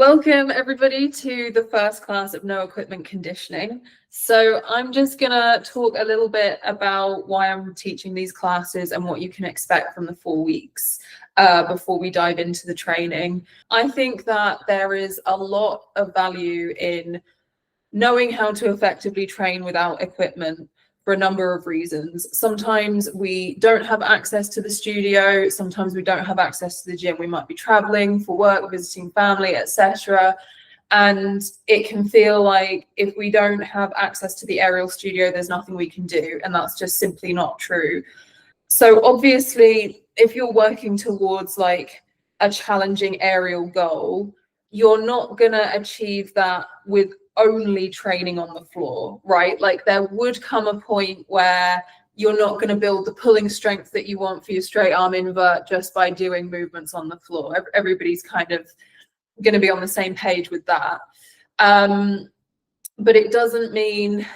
Welcome everybody to the first class of No Equipment Conditioning. So I'm just gonna talk a little bit about why I'm teaching these classes and what you can expect from the 4 weeks before we dive into the training. I think that there is a lot of value in knowing how to effectively train without equipment for a number of reasons. Sometimes we don't have access to the studio, sometimes we don't have access to the gym. We might be traveling for work, visiting family, etc. And it can feel like if we don't have access to the aerial studio, there's nothing we can do. And that's just simply not true. So obviously, if you're working towards like a challenging aerial goal, you're not going to achieve that with only training on the floor, right? Like there would come a point where you're not going to build the pulling strength that you want for your straight arm invert just by doing movements on the floor. Everybody's kind of going to be on the same page with that. But it doesn't mean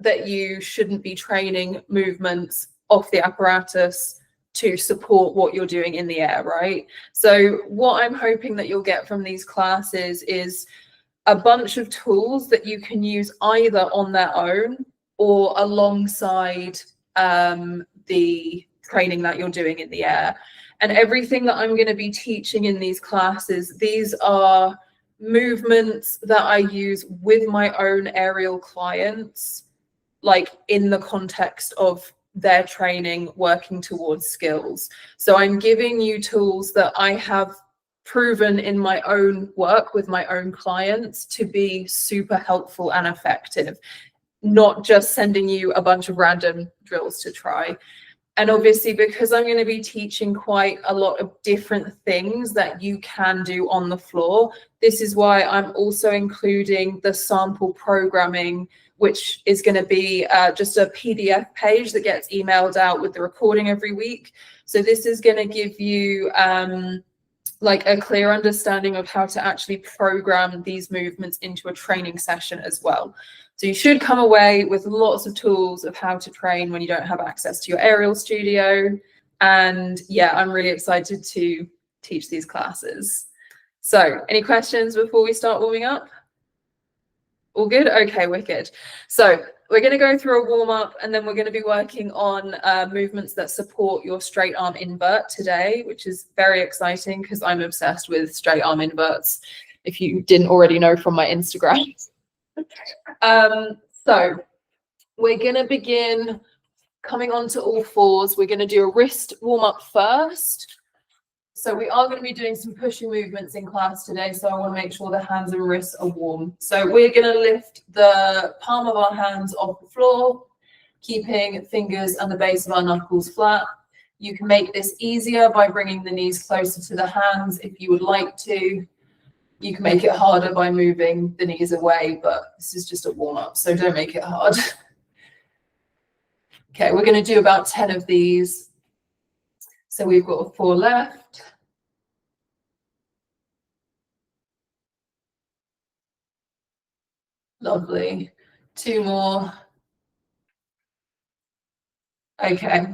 that you shouldn't be training movements off the apparatus to support what you're doing in the air, right? So what I'm hoping that you'll get from these classes is a bunch of tools that you can use either on their own or alongside the training that you're doing in the air. And everything that I'm going to be teaching in these classes, these are movements that I use with my own aerial clients, like in the context of their training, working towards skills. So I'm giving you tools that I have proven in my own work with my own clients to be super helpful and effective, not just sending you a bunch of random drills to try. And obviously, because I'm going to be teaching quite a lot of different things that you can do on the floor, this is why I'm also including the sample programming, which is going to be just a PDF page that gets emailed out with the recording every week. So this is going to give you like a clear understanding of how to actually program these movements into a training session as well. So you should come away with lots of tools of how to train when you don't have access to your aerial studio. And yeah, I'm really excited to teach these classes. So any questions before we start warming up? All good? Okay, wicked. So we're going to go through a warm-up and then we're going to be working on movements that support your straight arm invert today, which is very exciting because I'm obsessed with straight arm inverts, if you didn't already know from my Instagram. So we're going to begin coming onto all fours. We're going to do a wrist warm-up first. So we are going to be doing some pushing movements in class today, so I want to make sure the hands and wrists are warm. So we're going to lift the palm of our hands off the floor, keeping fingers and the base of our knuckles flat. You can make this easier by bringing the knees closer to the hands if you would like to. You can make it harder by moving the knees away, but this is just a warm-up, so don't make it hard. Okay, we're going to do about 10 of these. So we've got 4 left. Lovely. 2 more. Okay,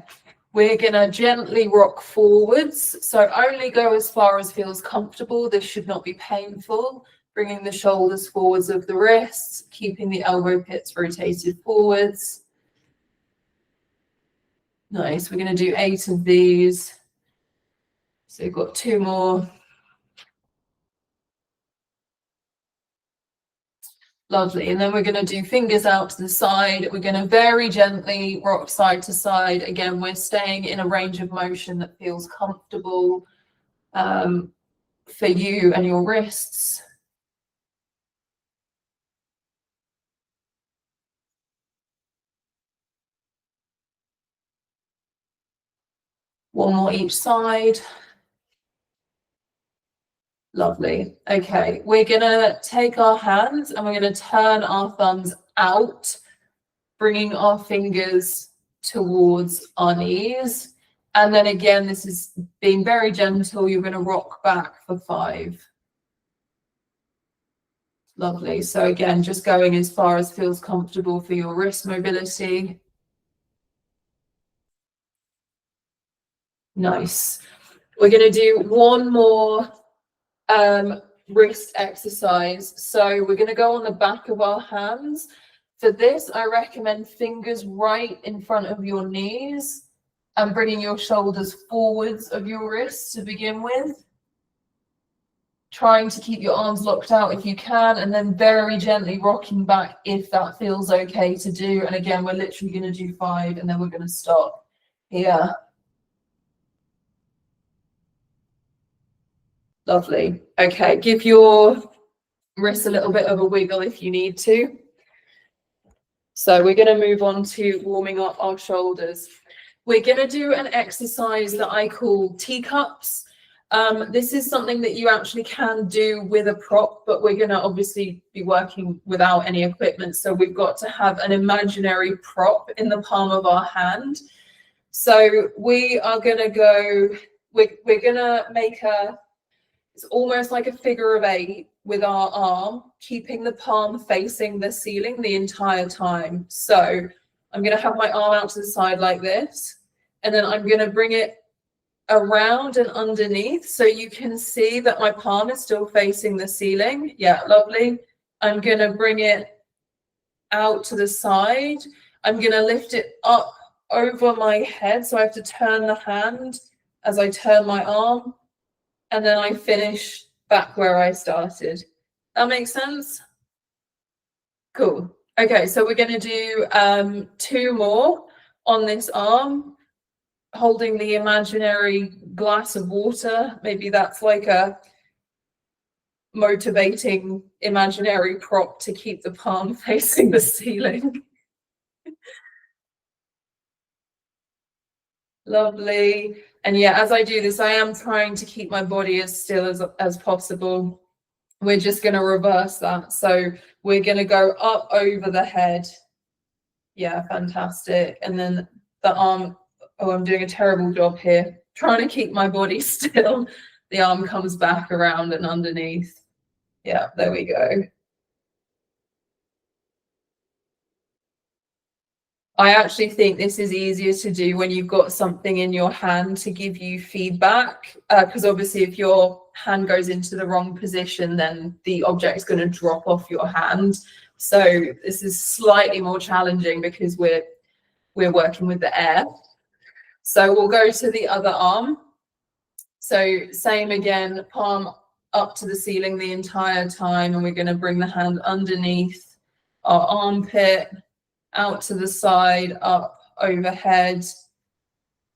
we're gonna gently rock forwards. So only go as far as feels comfortable. This should not be painful. Bringing the shoulders forwards of the wrists, keeping the elbow pits rotated forwards. Nice, we're gonna do 8 of these. So we've got 2 more. Lovely, and then we're going to do fingers out to the side. We're going to very gently rock side to side. Again, we're staying in a range of motion that feels comfortable for you and your wrists. One more each side. Lovely. Okay, we're going to take our hands and we're going to turn our thumbs out, bringing our fingers towards our knees. And then again, this is being very gentle. You're going to rock back for 5. Lovely. So again, just going as far as feels comfortable for your wrist mobility. Nice. We're going to do one more wrist exercise. So we're going to go on the back of our hands. For this, I recommend fingers right in front of your knees and bringing your shoulders forwards of your wrists to begin with. Trying to keep your arms locked out if you can, and then very gently rocking back if that feels okay to do. And again, we're literally going to do 5 and then we're going to stop here. Lovely. Okay, give your wrists a little bit of a wiggle if you need to. So we're going to move on to warming up our shoulders. We're going to do an exercise that I call teacups. This is something that you actually can do with a prop, but we're going to obviously be working without any equipment. So we've got to have an imaginary prop in the palm of our hand. So we are going to go, we're going to make it's almost like a figure of 8 with our arm, keeping the palm facing the ceiling the entire time. So I'm going to have my arm out to the side like this, and then I'm going to bring it around and underneath so you can see that my palm is still facing the ceiling. Yeah, lovely. I'm going to bring it out to the side. I'm going to lift it up over my head, so I have to turn the hand as I turn my arm, and then I finish back where I started. That makes sense? Cool. Okay, so we're going to do 2 more on this arm, holding the imaginary glass of water. Maybe that's like a motivating imaginary prop to keep the palm facing the ceiling. Lovely. And yeah, as I do this, I am trying to keep my body as still as possible. We're just going to reverse that. So we're going to go up over the head. Yeah, fantastic. And then the arm, oh, I'm doing a terrible job here. Trying to keep my body still. The arm comes back around and underneath. Yeah, there we go. I actually think this is easier to do when you've got something in your hand to give you feedback, because obviously if your hand goes into the wrong position, then the object is going to drop off your hand. So this is slightly more challenging because we're working with the air. So we'll go to the other arm. So same again, palm up to the ceiling the entire time, and we're going to bring the hand underneath our armpit, out to the side, up overhead,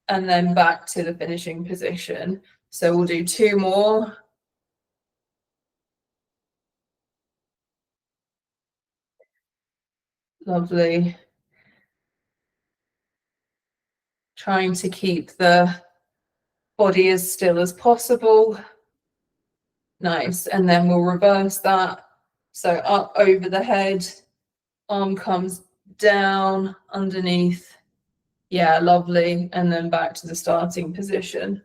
and then back to the finishing position. So we'll do 2 more. Lovely. Trying to keep the body as still as possible. Nice. And then we'll reverse that. So up over the head, arm comes down underneath. Yeah, lovely. And then back to the starting position.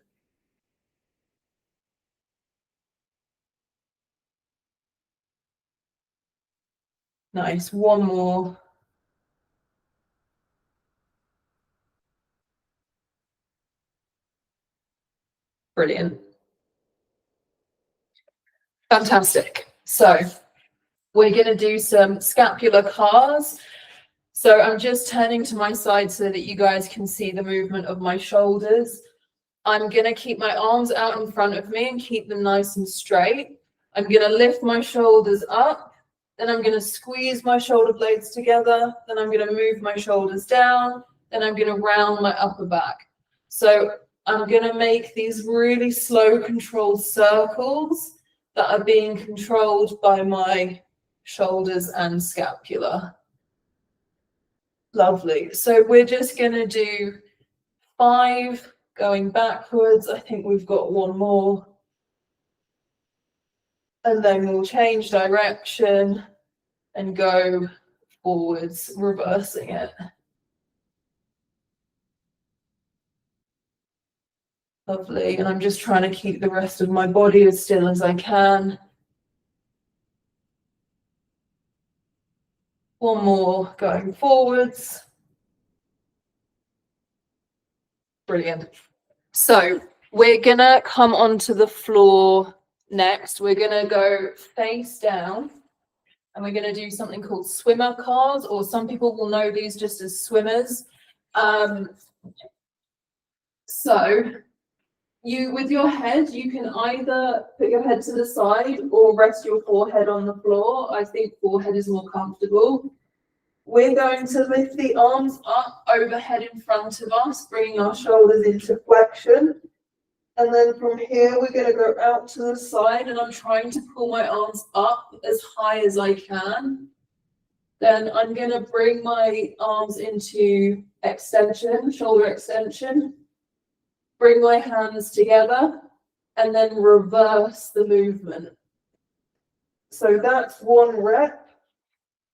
Nice. 1 more. Brilliant. Fantastic. So we're going to do some scapular cars. So I'm just turning to my side so that you guys can see the movement of my shoulders. I'm going to keep my arms out in front of me and keep them nice and straight. I'm going to lift my shoulders up. Then I'm going to squeeze my shoulder blades together. Then I'm going to move my shoulders down. Then I'm going to round my upper back. So I'm going to make these really slow, controlled circles that are being controlled by my shoulders and scapula. Lovely. So we're just going to do 5 going backwards. I think we've got 1 more. And then we'll change direction and go forwards, reversing it. Lovely. And I'm just trying to keep the rest of my body as still as I can. 1 more going forwards. Brilliant. So we're gonna come onto the floor Next, we're going to go face down and we're going to do something called swimmer cars, or some people will know these just as swimmers. So you, with your head, you can either put your head to the side or rest your forehead on the floor. I think forehead is more comfortable. We're going to lift the arms up overhead in front of us, bringing our shoulders into flexion. And then from here, we're going to go out to the side, and I'm trying to pull my arms up as high as I can. Then I'm going to bring my arms into extension, shoulder extension. Bring my hands together and then reverse the movement. So that's one rep.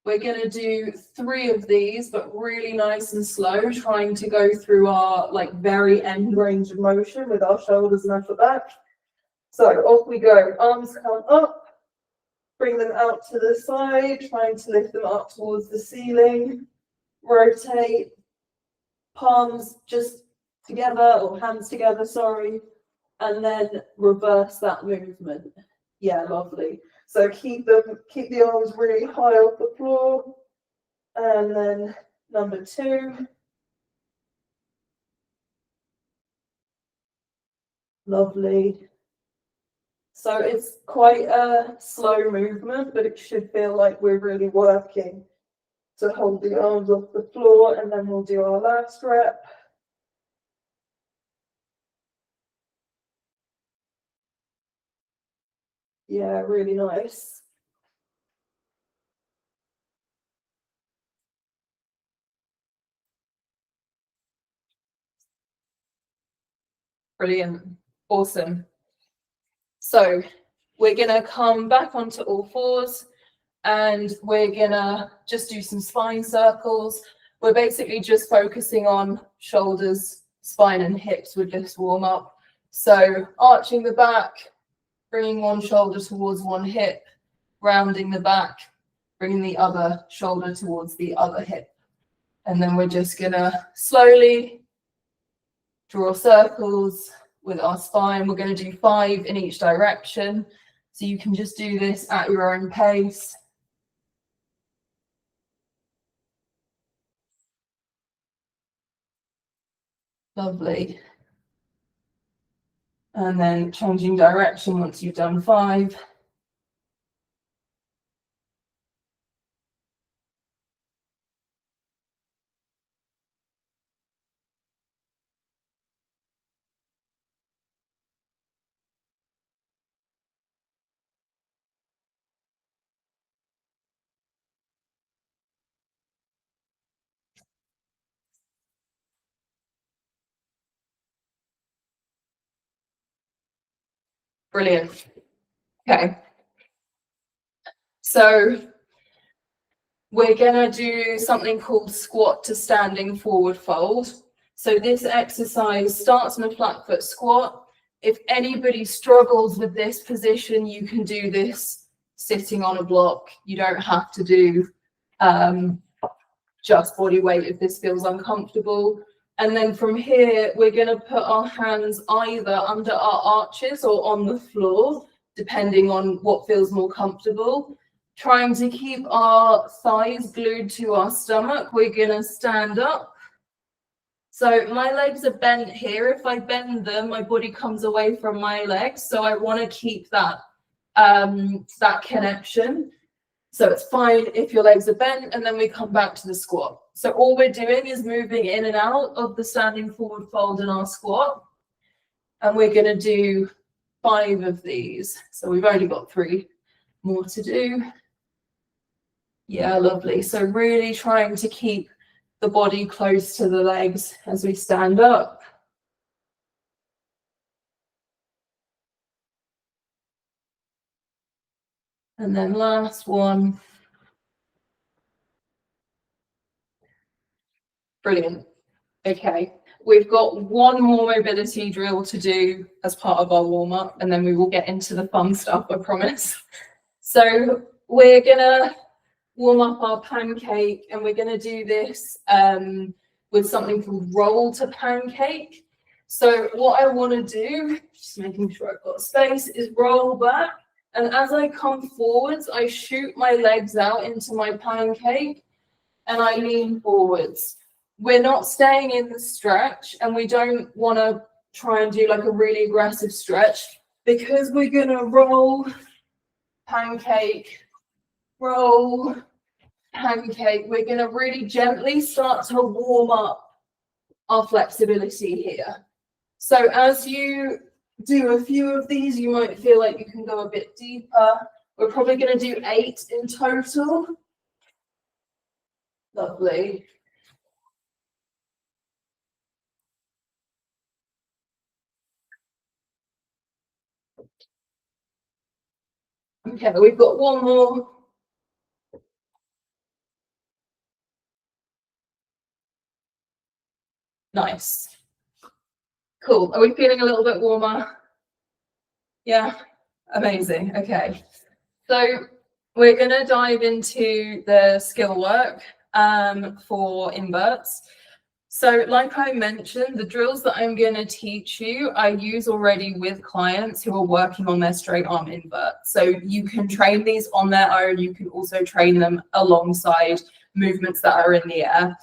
We're going to do 3 of these, but really nice and slow, trying to go through our very end range of motion with our shoulders and upper back. So off we go. Arms come up, bring them out to the side, trying to lift them up towards the ceiling. Rotate, palms just together, or hands together, sorry, and then reverse that movement. Yeah, lovely. So keep the arms really high off the floor. And then number 2. Lovely. So it's quite a slow movement, but it should feel like we're really working to hold the arms off the floor, and then we'll do our last rep. Yeah, really nice. Brilliant. Awesome. So we're going to come back onto all fours, and we're going to just do some spine circles. We're basically just focusing on shoulders, spine, and hips with this warm up. So arching the back, bringing one shoulder towards one hip, rounding the back, bringing the other shoulder towards the other hip. And then we're just going to slowly draw circles with our spine. We're going to do 5 in each direction. So you can just do this at your own pace. Lovely. And then changing direction once you've done 5. Brilliant. Okay. So we're going to do something called squat to standing forward fold. So this exercise starts in a flat foot squat. If anybody struggles with this position, you can do this sitting on a block. You don't have to do just body weight if this feels uncomfortable. And then from here, we're going to put our hands either under our arches or on the floor, depending on what feels more comfortable. Trying to keep our thighs glued to our stomach, we're going to stand up. So my legs are bent here. If I bend them, my body comes away from my legs. So I want to keep that, that connection. So it's fine if your legs are bent, and then we come back to the squat. So all we're doing is moving in and out of the standing forward fold in our squat. And we're going to do 5 of these. So we've only got 3 more to do. Yeah, lovely. So really trying to keep the body close to the legs as we stand up. And then last one. Brilliant. Okay, we've got one more mobility drill to do as part of our warm-up, and then we will get into the fun stuff, I promise. So we're gonna warm up our pancake, and we're gonna do this with something called roll to pancake. So what I want to do, just making sure I've got space, is roll back. And as I come forwards, I shoot my legs out into my pancake and I lean forwards. We're not staying in the stretch, and we don't want to try and do like a really aggressive stretch, because we're going to roll, pancake, roll, pancake. We're going to really gently start to warm up our flexibility here. So as you do a few of these, you might feel like you can go a bit deeper. We're probably going to do 8 in total. Lovely. Okay, we've got one more. Nice. Cool. Are we feeling a little bit warmer? Yeah, amazing. Okay. So we're going to dive into the skill work for inverts. So like I mentioned, the drills that I'm going to teach you, I use already with clients who are working on their straight arm inverts. So you can train these on their own. You can also train them alongside movements that are in the air.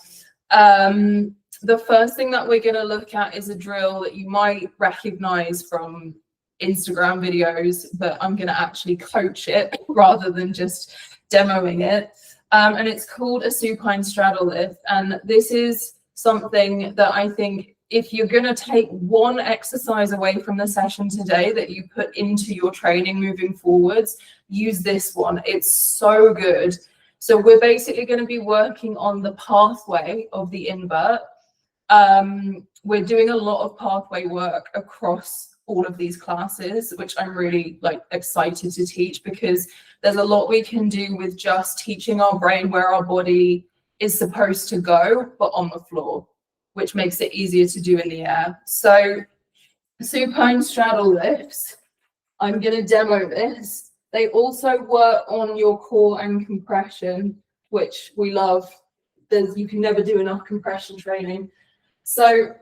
The first thing that we're going to look at is a drill that you might recognize from Instagram videos, but I'm going to actually coach it rather than just demoing it. And it's called a supine straddle lift. And this is something that I think, if you're going to take one exercise away from the session today that you put into your training moving forwards, use this one. It's so good. So we're basically going to be working on the pathway of the invert. We're doing a lot of pathway work across all of these classes, which I'm really excited to teach, because there's a lot we can do with just teaching our brain where our body is supposed to go, but on the floor, which makes it easier to do in the air. So supine straddle lifts, I'm going to demo this. They also work on your core and compression, which we love. You can never do enough compression training. So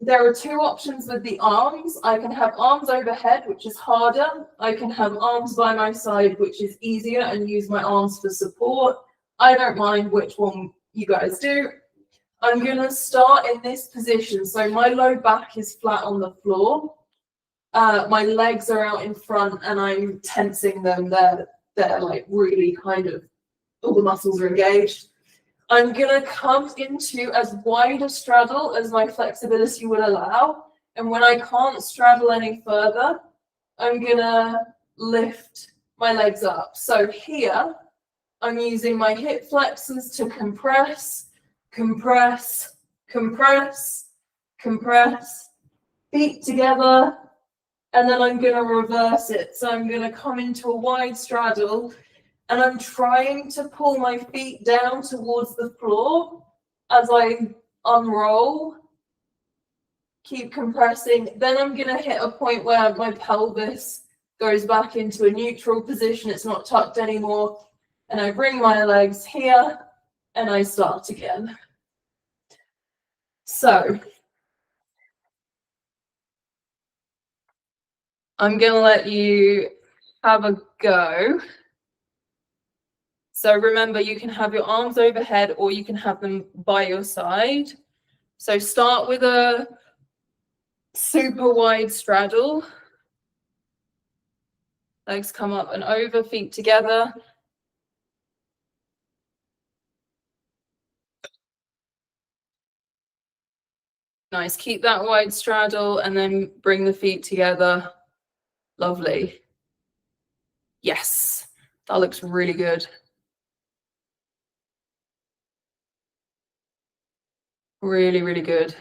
there are 2 options with the arms. I can have arms overhead, which is harder. I can have arms by my side, which is easier, and use my arms for support. I don't mind which one you guys do. I'm going to start in this position. So my low back is flat on the floor. My legs are out in front and I'm tensing them. They're like really kind of, all the muscles are engaged. I'm going to come into as wide a straddle as my flexibility would allow. And when I can't straddle any further, I'm going to lift my legs up. So here, I'm using my hip flexors to compress, compress, compress, compress, feet together, and then I'm going to reverse it. So I'm going to come into a wide straddle, and I'm trying to pull my feet down towards the floor as I unroll. Keep compressing. Then I'm going to hit a point where my pelvis goes back into a neutral position. It's not tucked anymore. And I bring my legs here and I start again. So I'm going to let you have a go. So remember, you can have your arms overhead or you can have them by your side. So start with a super wide straddle. Legs come up and over, feet together. Nice. Keep that wide straddle and then bring the feet together. Lovely. Yes, that looks really good. Really, really good.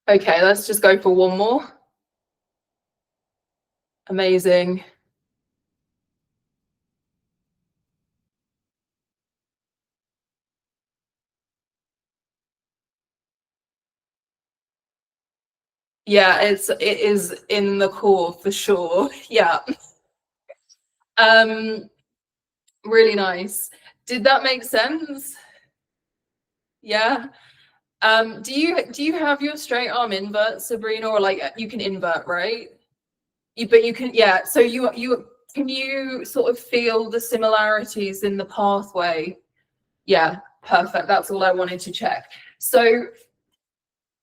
Okay, let's just go for one more. Amazing. Yeah, it is in the core for sure. Yeah. Really nice. Did that make sense? Yeah. Do you have your straight arm invert, Sabrina, or like you can invert, right? But you can, yeah. So you can you sort of feel the similarities in the pathway? Yeah, perfect. That's all I wanted to check. So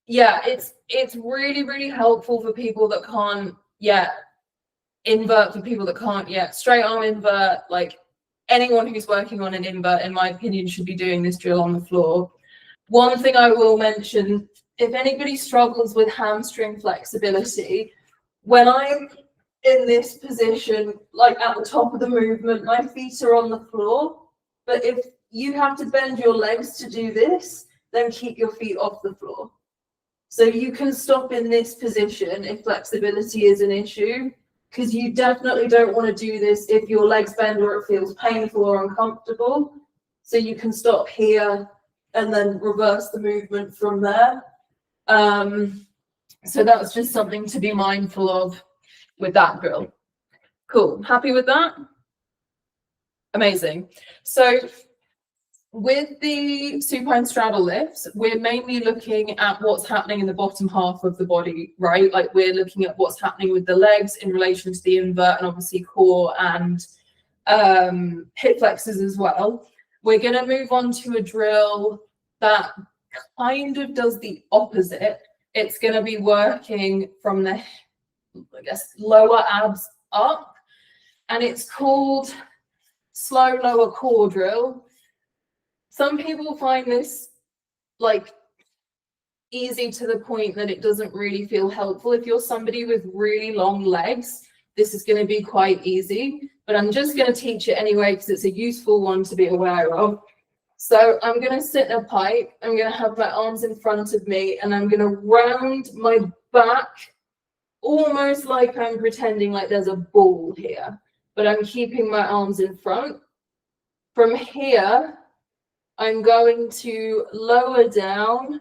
yeah, it's really helpful for people that can't yet invert, for people that can't yet straight arm invert. Like anyone who's working on an invert, in my opinion, should be doing this drill on the floor. One thing I will mention, if anybody struggles with hamstring flexibility, when I'm in this position, like at the top of the movement, my feet are on the floor. But if you have to bend your legs to do this, then keep your feet off the floor. So you can stop in this position if flexibility is an issue, because you definitely don't want to do this if your legs bend or it feels painful or uncomfortable. So you can stop here and then reverse the movement from there. So that's just something to be mindful of with that drill. Cool. Happy with that? Amazing. So with the supine straddle lifts, we're mainly looking at what's happening in the bottom half of the body, right? Like we're looking at what's happening with the legs in relation to the invert and obviously core and hip flexors as well. We're going to move on to a drill that kind of does the opposite. It's going to be working from the, I guess, lower abs up, and it's called slow lower core drill. Some people find this like easy to the point that it doesn't really feel helpful. If you're somebody with really long legs, this is going to be quite easy, but I'm just going to teach it anyway because it's a useful one to be aware of. So I'm going to sit in a pike. I'm going to have my arms in front of me, and I'm going to round my back almost like I'm pretending like there's a ball here, but I'm keeping my arms in front. From here, I'm going to lower down,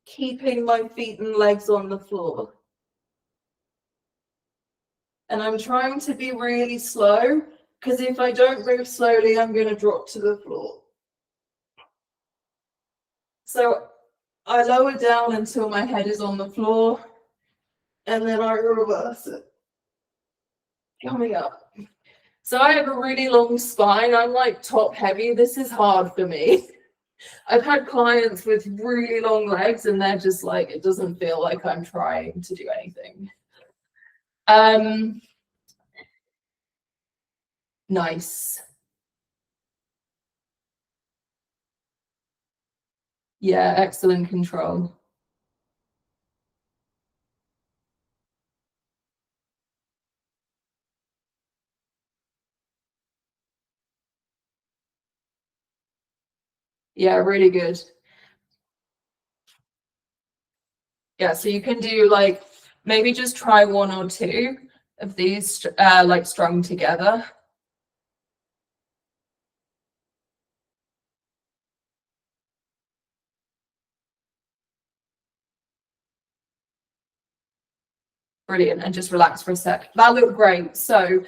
keeping my feet and legs on the floor. And I'm trying to be really slow, because if I don't move slowly, I'm going to drop to the floor. So I lower down until my head is on the floor, and then I reverse it, coming up. So I have a really long spine. I'm like top heavy. This is hard for me. I've had clients with really long legs and they're just like, it doesn't feel like I'm trying to do anything. Nice. Yeah, excellent control. Yeah, really good. Yeah, so you can do like, maybe just try one or two of these like strung together. Brilliant. And just relax for a sec. That looked great. So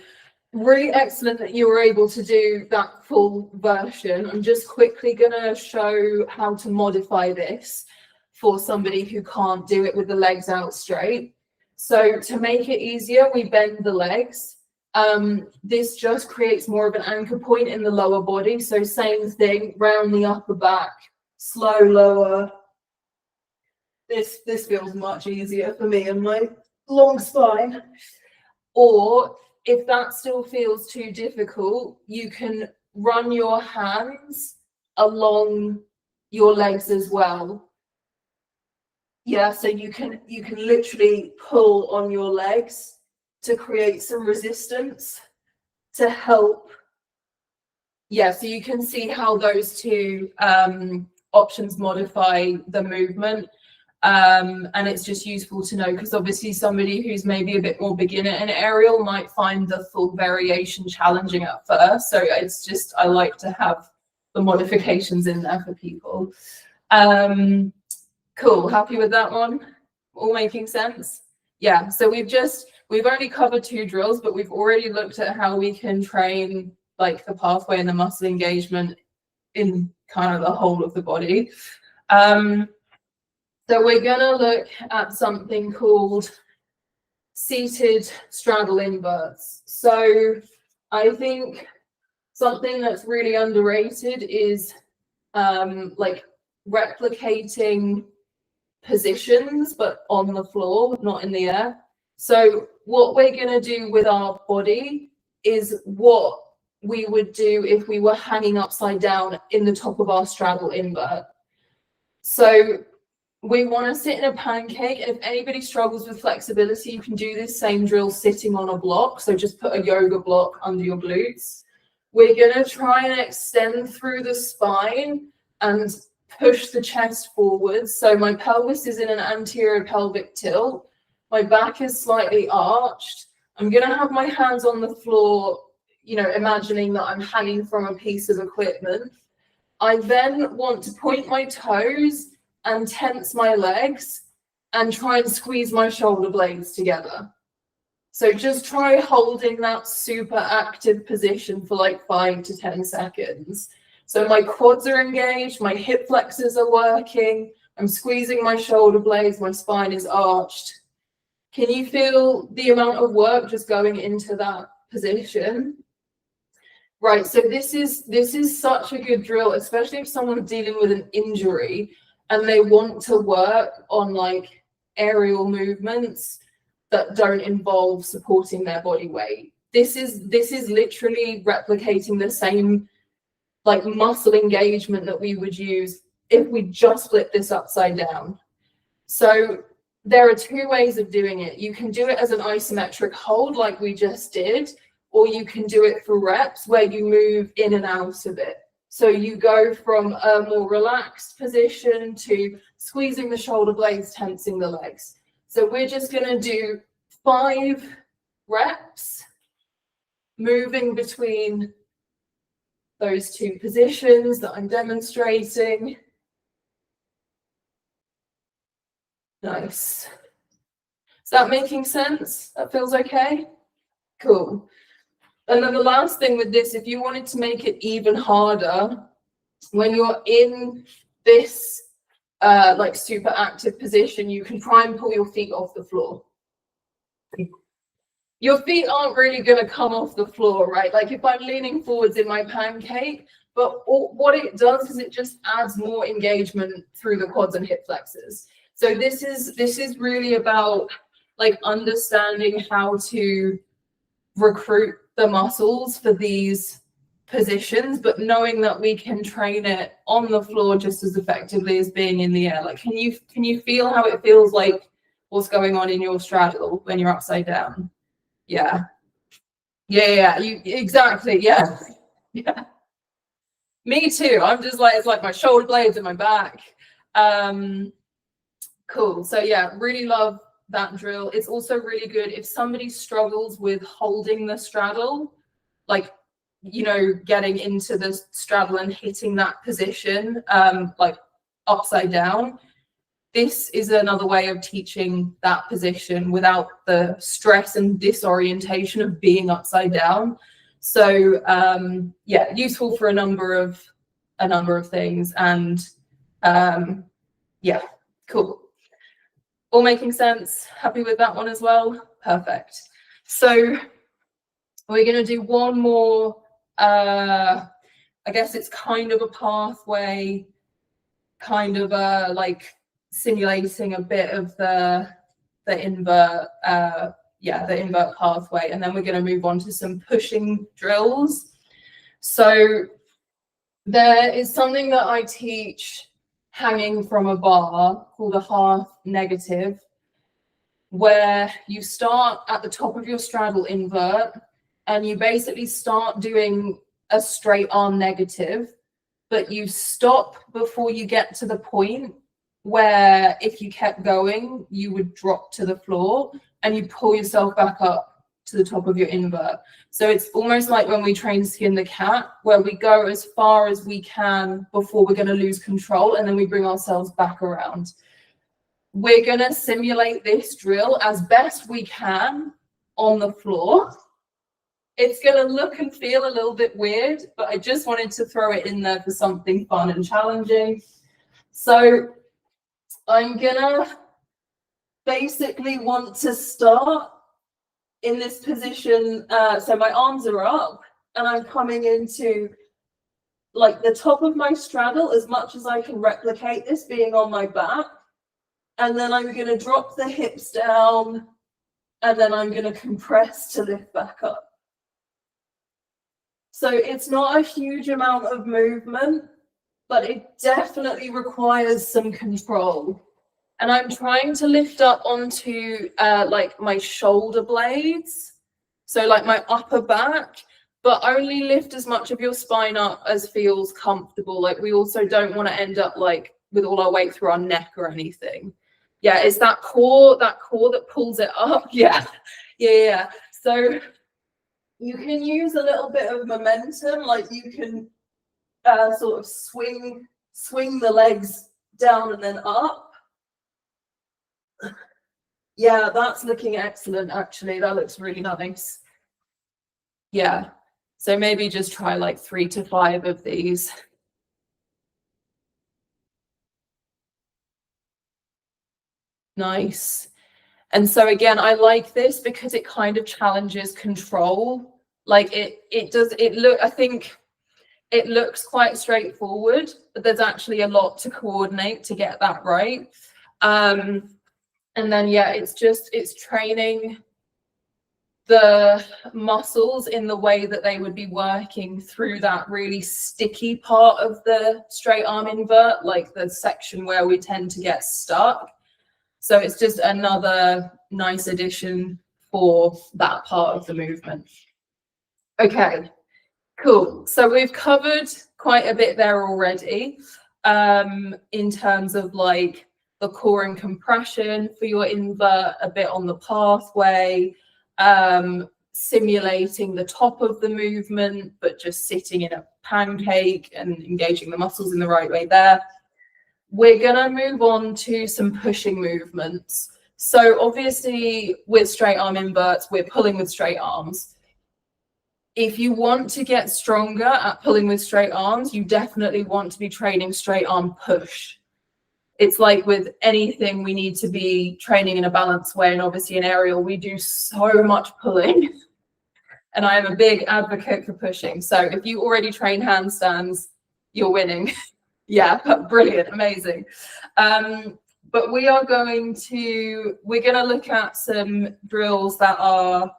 really excellent that you were able to do that full version. I'm just quickly going to show how to modify this for somebody who can't do it with the legs out straight. So to make it easier, we bend the legs. This just creates more of an anchor point in the lower body. So same thing, round the upper back, slow lower. This feels much easier for me and my long spine. Or if that still feels too difficult, you can run your hands along your legs as well. Yeah, so you can literally pull on your legs to create some resistance to help. Yeah, so you can see how those two options modify the movement. And it's just useful to know, because obviously somebody who's maybe a bit more beginner in aerial might find the full variation challenging at first. So it's just, I like to have the modifications in there for people. Cool, happy with that one? All making sense? Yeah, so we've only covered 2 drills, but we've already looked at how we can train like the pathway and the muscle engagement in kind of the whole of the body. So we're going to look at something called seated straddle inverts. So I think something that's really underrated is like replicating positions, but on the floor, not in the air. So what we're going to do with our body is what we would do if we were hanging upside down in the top of our straddle invert. So we want to sit in a pancake, and if anybody struggles with flexibility, you can do this same drill sitting on a block. So just put a yoga block under your glutes. We're going to try and extend through the spine and push the chest forwards. So my pelvis is in an anterior pelvic tilt. My back is slightly arched. I'm going to have my hands on the floor, you know, imagining that I'm hanging from a piece of equipment. I then want to point my toes and tense my legs and try and squeeze my shoulder blades together. So just try holding that super active position for like 5 to 10 seconds. So my quads are engaged, my hip flexors are working, I'm squeezing my shoulder blades, my spine is arched. Can you feel the amount of work just going into that position? Right, so this is such a good drill, especially if someone's dealing with an injury and they want to work on like aerial movements that don't involve supporting their body weight. This is literally replicating the same like muscle engagement that we would use if we just flip this upside down. So there are 2 ways of doing it. You can do it as an isometric hold like we just did, or you can do it for reps where you move in and out of it. So you go from a more relaxed position to squeezing the shoulder blades, tensing the legs. So we're just going to do 5 reps, moving between those 2 positions that I'm demonstrating. Nice. Is that making sense? That feels okay? Cool. And then the last thing with this, if you wanted to make it even harder, when you're in this like super active position, you can try and pull your feet off the floor. Your feet aren't really going to come off the floor, right? Like if I'm leaning forwards in my pancake, but what it does is it just adds more engagement through the quads and hip flexors. So this is really about like understanding how to recruit the muscles for these positions, but knowing that we can train it on the floor just as effectively as being in the air. Like, can you feel how it feels like what's going on in your straddle when you're upside down? Yeah. You exactly. Yeah. Yeah. Me too. I'm just like, it's like my shoulder blades and my back. Cool. So yeah, really love that drill. It's also really good if somebody struggles with holding the straddle, like, you know, getting into the straddle and hitting that position, like upside down. This is another way of teaching that position without the stress and disorientation of being upside down. So yeah, useful for a number of things. And yeah, cool. All making sense? Happy with that one as well? Perfect. So we're going to do one more, I guess it's kind of a pathway, kind of like simulating a bit of the invert, the invert pathway, and then we're going to move on to some pushing drills. So there is something that I teach hanging from a bar called a half negative, where you start at the top of your straddle invert and you basically start doing a straight arm negative, but you stop before you get to the point where if you kept going, you would drop to the floor and you pull yourself back up to the top of your invert. So it's almost like when we train skin the cat, where we go as far as we can before we're going to lose control, and then we bring ourselves back around. We're going to simulate this drill as best we can on the floor. It's going to look and feel a little bit weird, but I just wanted to throw it in there for something fun and challenging. So I'm going to basically want to start in this position. So my arms are up and I'm coming into like the top of my straddle as much as I can replicate this being on my back. And then I'm going to drop the hips down and then I'm going to compress to lift back up. So it's not a huge amount of movement, but it definitely requires some control. And I'm trying to lift up onto like my shoulder blades, so like my upper back, but only lift as much of your spine up as feels comfortable. Like we also don't want to end up like with all our weight through our neck or anything. Yeah, it's that core that pulls it up. Yeah. So you can use a little bit of momentum, like you can sort of swing the legs down and then up. Yeah, that's looking excellent, actually. That looks really nice. Yeah, so maybe just try like 3 to 5 of these. Nice. And so again, I like this because it kind of challenges control. Like I think it looks quite straightforward, but there's actually a lot to coordinate to get that right. And then, yeah, it's training the muscles in the way that they would be working through that really sticky part of the straight arm invert, like the section where we tend to get stuck. So it's just another nice addition for that part of the movement. Okay, cool. So we've covered quite a bit there already in terms of like the core and compression for your invert, a bit on the pathway, simulating the top of the movement, but just sitting in a pancake and engaging the muscles in the right way there. We're going to move on to some pushing movements. So obviously with straight arm inverts, we're pulling with straight arms. If you want to get stronger at pulling with straight arms, you definitely want to be training straight arm push. It's like with anything, we need to be training in a balanced way. And obviously in aerial, we do so much pulling. And I am a big advocate for pushing. So if you already train handstands, you're winning. Yeah, brilliant, amazing. But we're going to look at some drills that are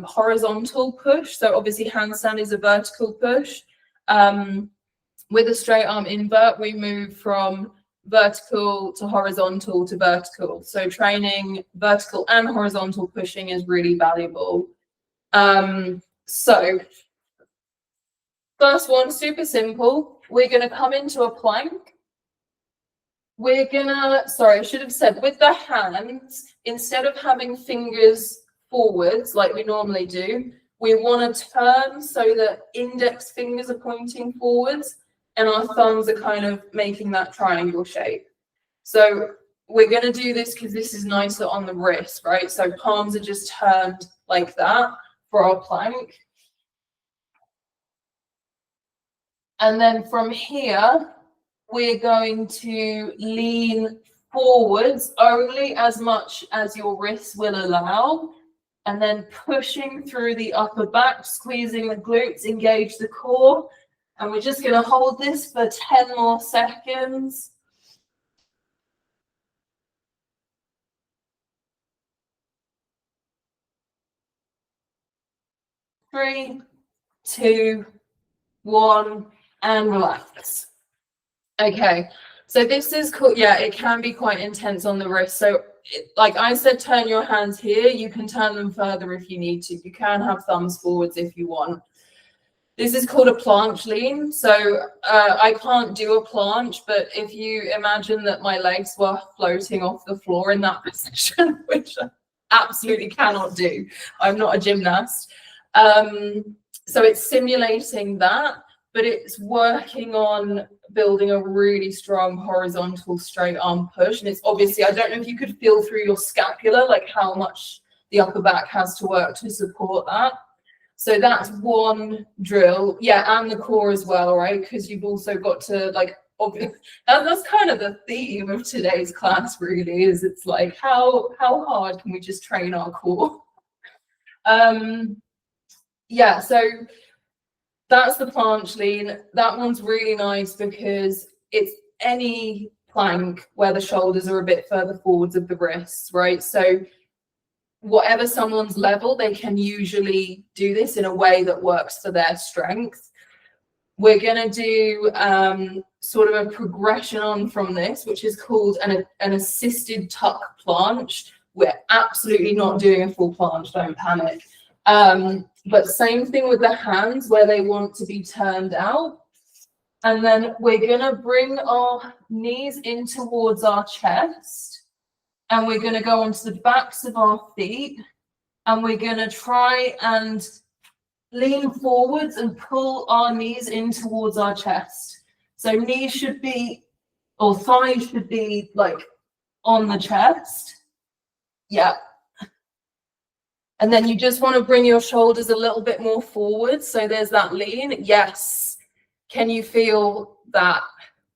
horizontal push. So obviously handstand is a vertical push. With a straight arm invert, we move from vertical to horizontal to vertical. So training vertical and horizontal pushing is really valuable. So first one, super simple. We're going to come into a plank. We're gonna, sorry, I should have said, with the hands, instead of having fingers forwards like we normally do, we want to turn so that index fingers are pointing forwards and our thumbs are kind of making that triangle shape. So we're going to do this because this is nicer on the wrist, right? So palms are just turned like that for our plank. And then from here, we're going to lean forwards only as much as your wrists will allow. And then pushing through the upper back, squeezing the glutes, engage the core. And we're just going to hold this for 10 more seconds. Three, two, one, and relax. Okay, so this is cool. Yeah, it can be quite intense on the wrist. So like I said, turn your hands here. You can turn them further if you need to. You can have thumbs forwards if you want. This is called a planche lean. So I can't do a planche, but if you imagine that my legs were floating off the floor in that position, which I absolutely cannot do. I'm not a gymnast. So it's simulating that, but it's working on building a really strong horizontal straight arm push. And it's obviously, I don't know if you could feel through your scapula, like how much the upper back has to work to support that. So that's one drill. Yeah, and the core as well, right? Because you've also got to like, that's kind of the theme of today's class, really, is it's like how hard can we just train our core? Yeah, so that's the planche lean. That one's really nice because it's any plank where the shoulders are a bit further forwards of the wrists, right? So whatever someone's level, they can usually do this in a way that works for their strength. We're going to do sort of a progression on from this, which is called an assisted tuck planche. We're absolutely not doing a full planche, don't panic. But same thing with the hands where they want to be turned out. And then we're going to bring our knees in towards our chest. And we're going to go onto the backs of our feet. And we're going to try and lean forwards and pull our knees in towards our chest. So knees should be, or thighs should be like on the chest. Yeah. And then you just want to bring your shoulders a little bit more forward. So there's that lean. Yes. Can you feel that?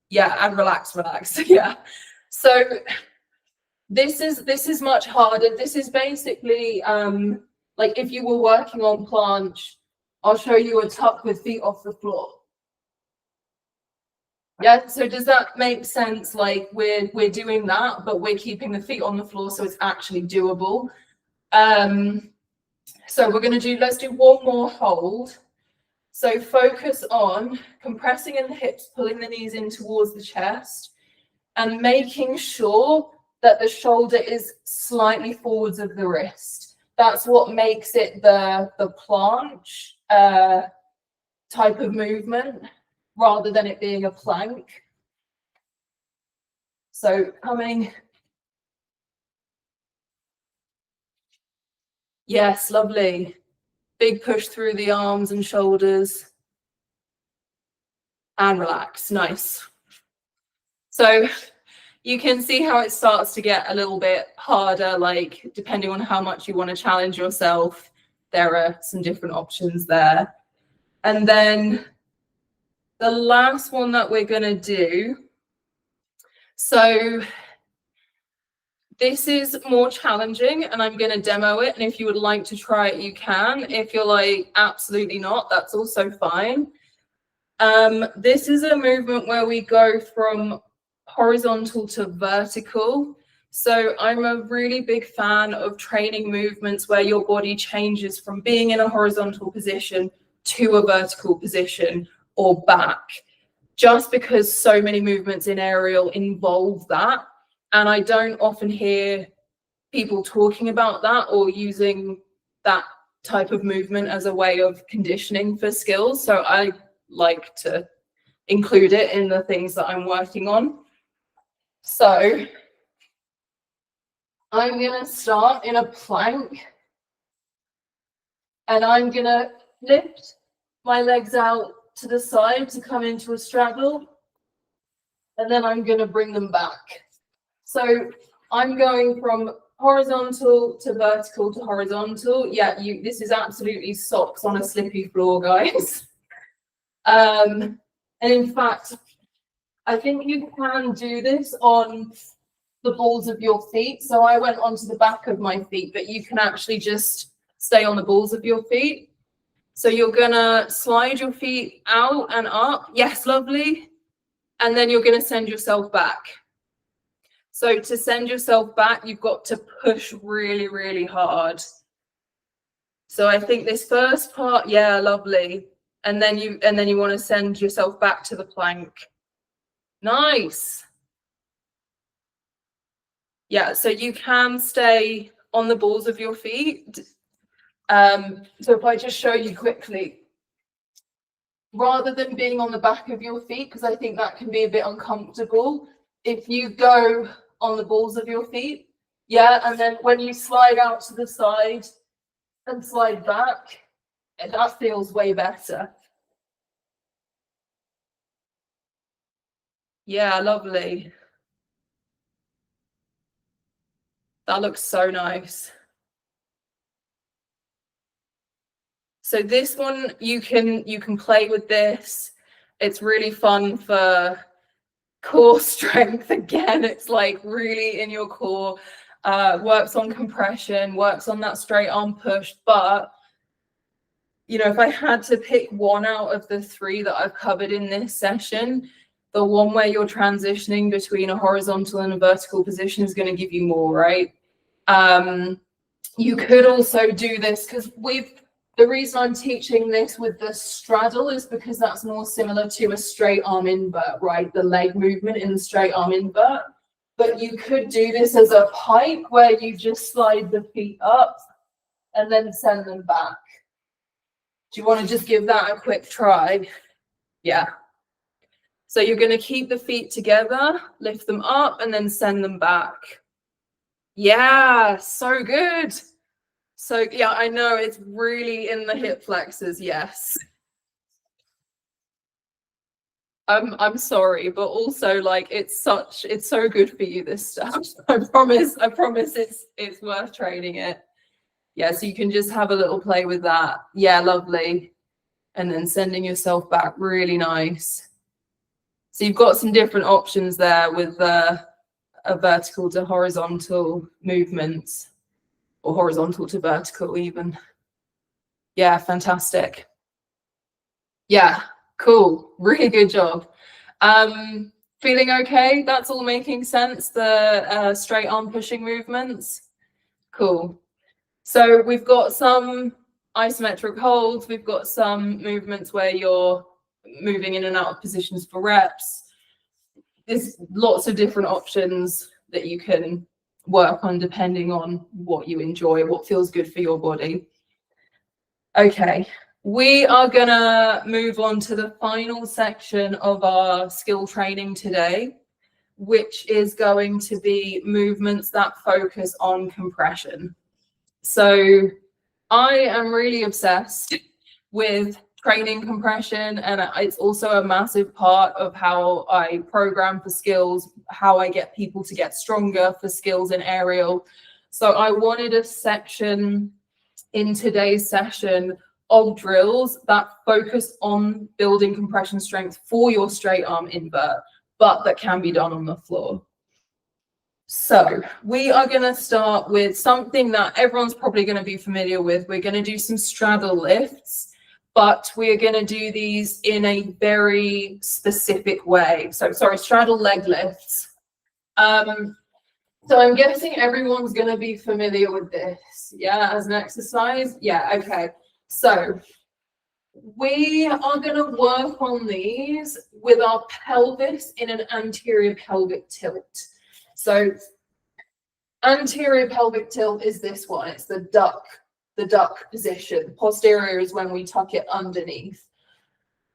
Yeah. And relax. Yeah. So this is much harder. This is basically like if you were working on planche, I'll show you a tuck with feet off the floor. Yeah, so does that make sense? Like we're doing that, but we're keeping the feet on the floor, so it's actually doable. So we're going to let's do one more hold. So focus on compressing in the hips, pulling the knees in towards the chest, and making sure that the shoulder is slightly forwards of the wrist. That's what makes it the planche type of movement, rather than it being a plank. So coming. Yes, lovely. Big push through the arms and shoulders. And relax, nice. So you can see how it starts to get a little bit harder, like depending on how much you want to challenge yourself, there are some different options there. And then the last one that we're going to do, so this is more challenging and I'm going to demo it. And if you would like to try it, you can. If you're like, absolutely not, that's also fine. This is a movement where we go from horizontal to vertical. So I'm a really big fan of training movements where your body changes from being in a horizontal position to a vertical position or back, just because so many movements in aerial involve that. And I don't often hear people talking about that or using that type of movement as a way of conditioning for skills. So I like to include it in the things that I'm working on. So I'm going to start in a plank and I'm going to lift my legs out to the side to come into a straddle, and then I'm going to bring them back. So I'm going from horizontal to vertical to horizontal. Yeah, this is absolutely socks on a slippy floor, guys. And in fact, I think you can do this on the balls of your feet. So I went onto the back of my feet, but you can actually just stay on the balls of your feet. So you're gonna slide your feet out and up. Yes, lovely. And then you're gonna send yourself back. So to send yourself back, you've got to push really, really hard. So I think this first part, yeah, lovely. And then you want to send yourself back to the plank. Nice. Yeah, so you can stay on the balls of your feet. So if I just show you quickly, rather than being on the back of your feet, because I think that can be a bit uncomfortable, if you go on the balls of your feet, yeah, and then when you slide out to the side and slide back, that feels way better. Yeah, lovely. That looks so nice. So this one, you can play with this. It's really fun for core strength. Again, it's like really in your core, works on compression, works on that straight arm push. But you know, if I had to pick one out of the three that I've covered in this session, the one where you're transitioning between a horizontal and a vertical position is going to give you more, right? You could also do this because the reason I'm teaching this with the straddle is because that's more similar to a straight arm invert, right? The leg movement in the straight arm invert. But you could do this as a pike where you just slide the feet up and then send them back. Do you want to just give that a quick try? Yeah. So you're going to keep the feet together, lift them up, and then send them back. Yeah, so good. So yeah, I know it's really in the hip flexors, yes. I'm sorry, but also like it's so good for you, this stuff. I promise it's worth training it. Yeah, so you can just have a little play with that. Yeah, lovely. And then sending yourself back, really nice. So you've got some different options there with a vertical to horizontal movements, or horizontal to vertical even. Yeah, fantastic. Yeah, cool. Really good job. Feeling okay? That's all making sense, the straight arm pushing movements? Cool. So we've got some isometric holds, we've got some movements where you're moving in and out of positions for reps. There's lots of different options that you can work on depending on what you enjoy, what feels good for your body. Okay, we are gonna move on to the final section of our skill training today, which is going to be movements that focus on compression. So I am really obsessed with training compression, and it's also a massive part of how I program for skills, how I get people to get stronger for skills in aerial. So I wanted a section in today's session of drills that focus on building compression strength for your straight arm invert, but that can be done on the floor. So we are going to start with something that everyone's probably going to be familiar with. We're going to do some straddle lifts, but we're going to do these in a very specific way. So sorry, straddle leg lifts. So I'm guessing everyone's going to be familiar with this, yeah, as an exercise. Yeah, okay. So we are going to work on these with our pelvis in an anterior pelvic tilt. So anterior pelvic tilt is this one. It's the duck position. Posterior is when we tuck it underneath.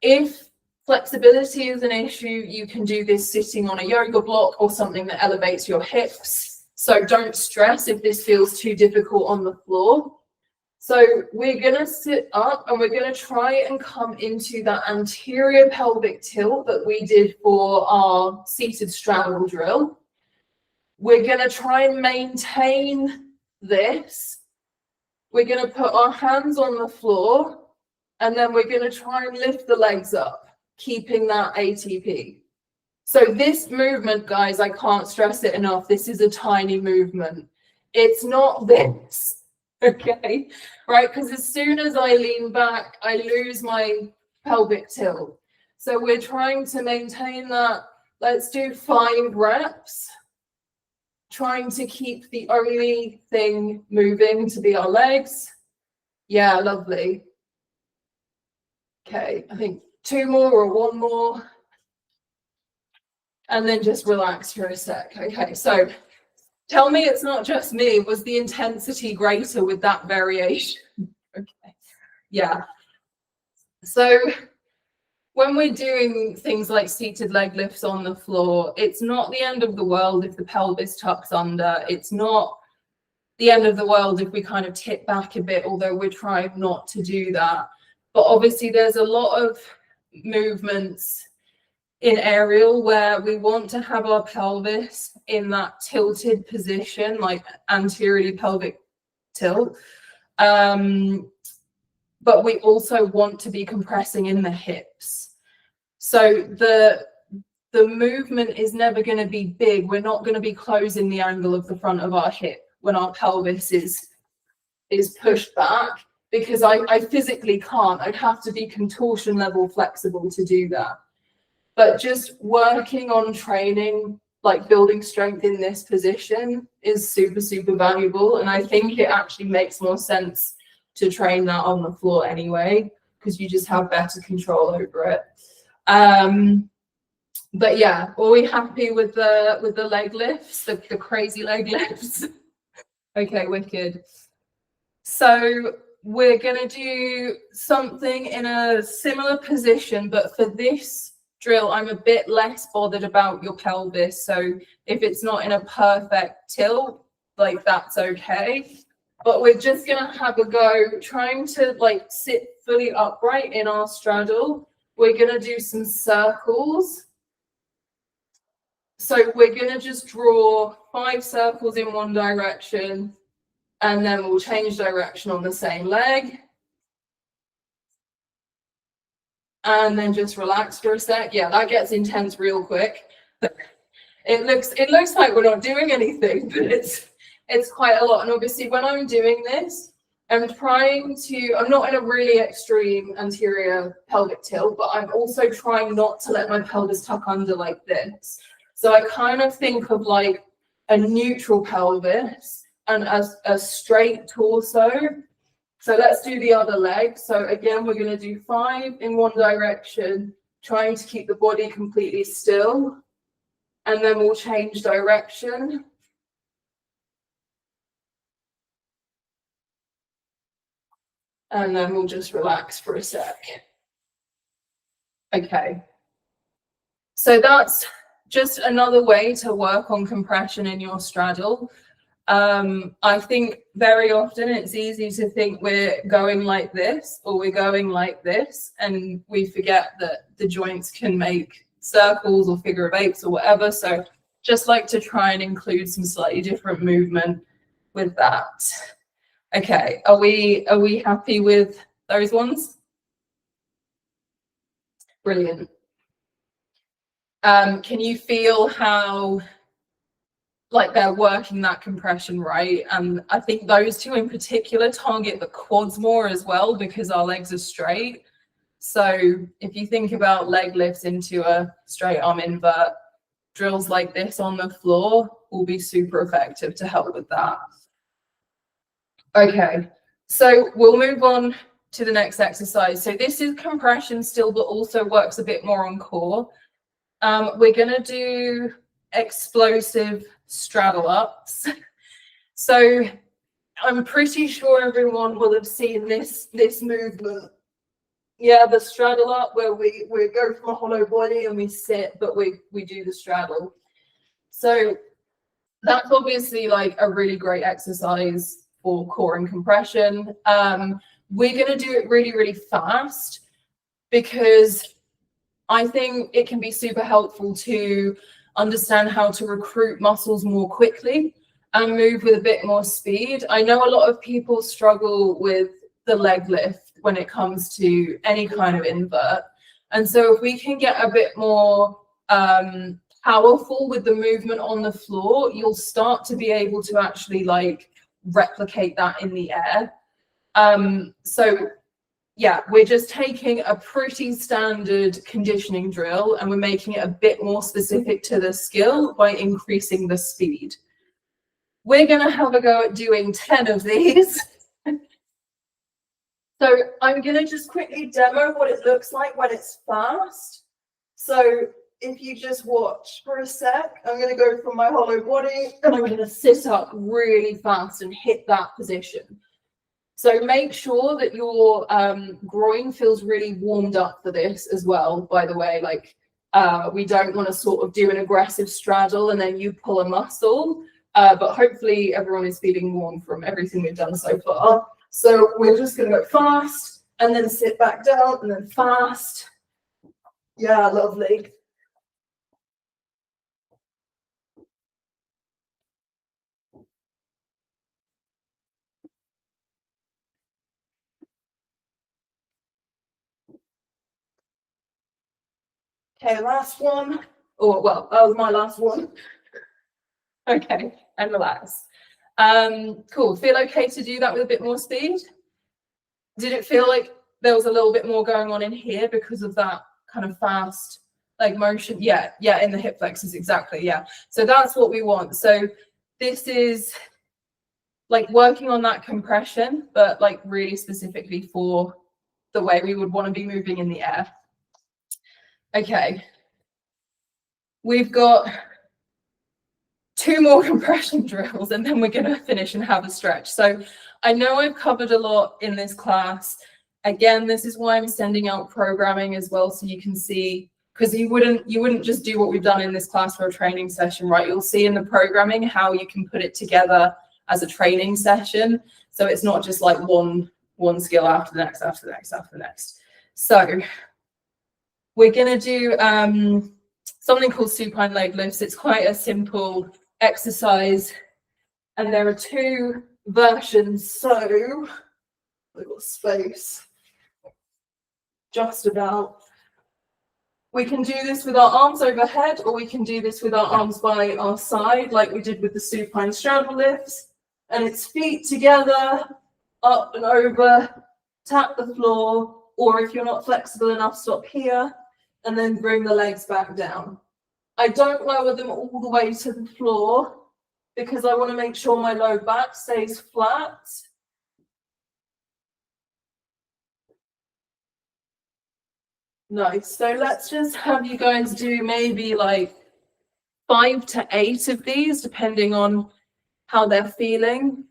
If flexibility is an issue, you can do this sitting on a yoga block or something that elevates your hips. So don't stress if this feels too difficult on the floor. So we're going to sit up and we're going to try and come into that anterior pelvic tilt that we did for our seated straddle drill. We're going to try and maintain this. We're going to put our hands on the floor, and then we're going to try and lift the legs up, keeping that ATP. So this movement, guys, I can't stress it enough. This is a tiny movement. It's not this, okay? Right, because as soon as I lean back, I lose my pelvic tilt. So we're trying to maintain that. Let's do 5 reps. Trying to keep the only thing moving to be our legs. Yeah, lovely. Okay, I think 2 more or 1 more. And then just relax for a sec. Okay, so tell me it's not just me. Was the intensity greater with that variation? Okay, yeah. So when we're doing things like seated leg lifts on the floor, it's not the end of the world if the pelvis tucks under. It's not the end of the world if we kind of tip back a bit, although we're trying not to do that. But obviously there's a lot of movements in aerial where we want to have our pelvis in that tilted position, like anteriorly pelvic tilt. but we also want to be compressing in the hips. So the movement is never going to be big. We're not going to be closing the angle of the front of our hip when our pelvis is pushed back, because I physically can't. I'd have to be contortion level flexible to do that. But just working on training, like building strength in this position, is super, super valuable. And I think it actually makes more sense to train that on the floor anyway, because you just have better control over it. But yeah, are we happy with the leg lifts, the crazy leg lifts? Okay, wicked. So we're gonna do something in a similar position, but for this drill, I'm a bit less bothered about your pelvis. So if it's not in a perfect tilt, like that's okay. But we're just gonna have a go trying to like sit fully upright in our straddle. We're gonna do some circles. So we're going to just draw 5 circles in one direction, and then we'll change direction on the same leg. And then just relax for a sec. Yeah, that gets intense real quick. It looks like we're not doing anything, but it's quite a lot. And obviously when I'm doing this, I'm not in a really extreme anterior pelvic tilt, but I'm also trying not to let my pelvis tuck under like this. So I kind of think of like a neutral pelvis and a straight torso. So let's do the other leg. So again, we're going to do 5 in one direction, trying to keep the body completely still. And then we'll change direction. And then we'll just relax for a sec. Okay. So that's just another way to work on compression in your straddle. I think very often it's easy to think we're going like this or we're going like this, and we forget that the joints can make circles or figure of 8s or whatever. So just like to try and include some slightly different movement with that. Okay, are we happy with those ones? Brilliant. Can you feel how like they're working that compression, right? And I think those two in particular target the quads more as well, because our legs are straight. So if you think about leg lifts into a straight arm invert, drills like this on the floor will be super effective to help with that. Okay, so we'll move on to the next exercise. So this is compression still, but also works a bit more on core. We're going to do explosive straddle ups. So I'm pretty sure everyone will have seen this movement. Yeah, the straddle up where we go from a hollow body and we sit, but we do the straddle. So that's obviously like a really great exercise for core and compression. We're going to do it really, really fast, because I think it can be super helpful to understand how to recruit muscles more quickly and move with a bit more speed. I know a lot of people struggle with the leg lift when it comes to any kind of invert. And so if we can get a bit more powerful with the movement on the floor, you'll start to be able to actually like replicate that in the air. So yeah, we're just taking a pretty standard conditioning drill and we're making it a bit more specific to the skill by increasing the speed. We're going to have a go at doing 10 of these. So I'm going to just quickly demo what it looks like when it's fast. So if you just watch for a sec, I'm going to go from my hollow body and I'm going to sit up really fast and hit that position. So make sure that your groin feels really warmed up for this as well, by the way. Like we don't want to sort of do an aggressive straddle and then you pull a muscle, but hopefully everyone is feeling warm from everything we've done so far. So we're just going to go fast and then sit back down and then fast. Yeah, lovely. Okay, last one. Oh, well, that was my last one. Okay, and relax. Cool. Feel okay to do that with a bit more speed? Did it feel like there was a little bit more going on in here because of that kind of fast like motion? Yeah, in the hip flexors, exactly. Yeah. So that's what we want. So this is like working on that compression, but like really specifically for the way we would want to be moving in the air. Okay. We've got 2 more compression drills and then we're going to finish and have a stretch. So I know I've covered a lot in this class. Again, this is why I'm sending out programming as well, so you can see, because you wouldn't just do what we've done in this class for a training session, right? You'll see in the programming how you can put it together as a training session. So it's not just like one skill after the next, after the next, after the next. So we're going to do something called supine leg lifts. It's quite a simple exercise, and there are 2 versions. So we've got space just about. We can do this with our arms overhead, or we can do this with our arms by our side, like we did with the supine straddle lifts. And it's feet together, up and over, tap the floor, or if you're not flexible enough, stop here, and then bring the legs back down. I don't lower them all the way to the floor because I want to make sure my low back stays flat. Nice. So let's just have you guys do maybe like 5 to 8 of these, depending on how they're feeling.